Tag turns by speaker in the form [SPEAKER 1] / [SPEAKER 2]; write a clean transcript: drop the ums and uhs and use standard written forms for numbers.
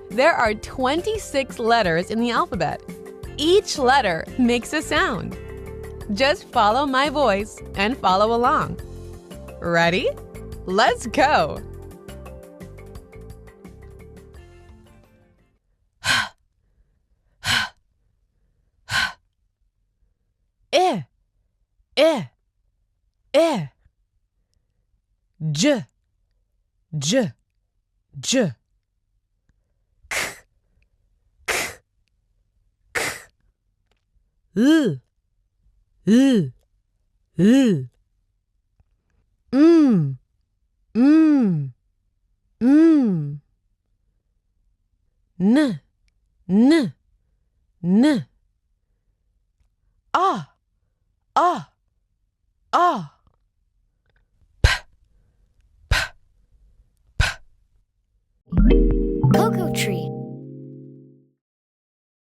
[SPEAKER 1] There are 26 letters in the alphabet. Each letter makes a sound. Just follow my voice and follow along. Ready? Let's go! I, I. J, j, j. K, k, k. L, l, l. Mm, mm, mm. N, n, n. Ah, ah, ah.
[SPEAKER 2] Kokotree.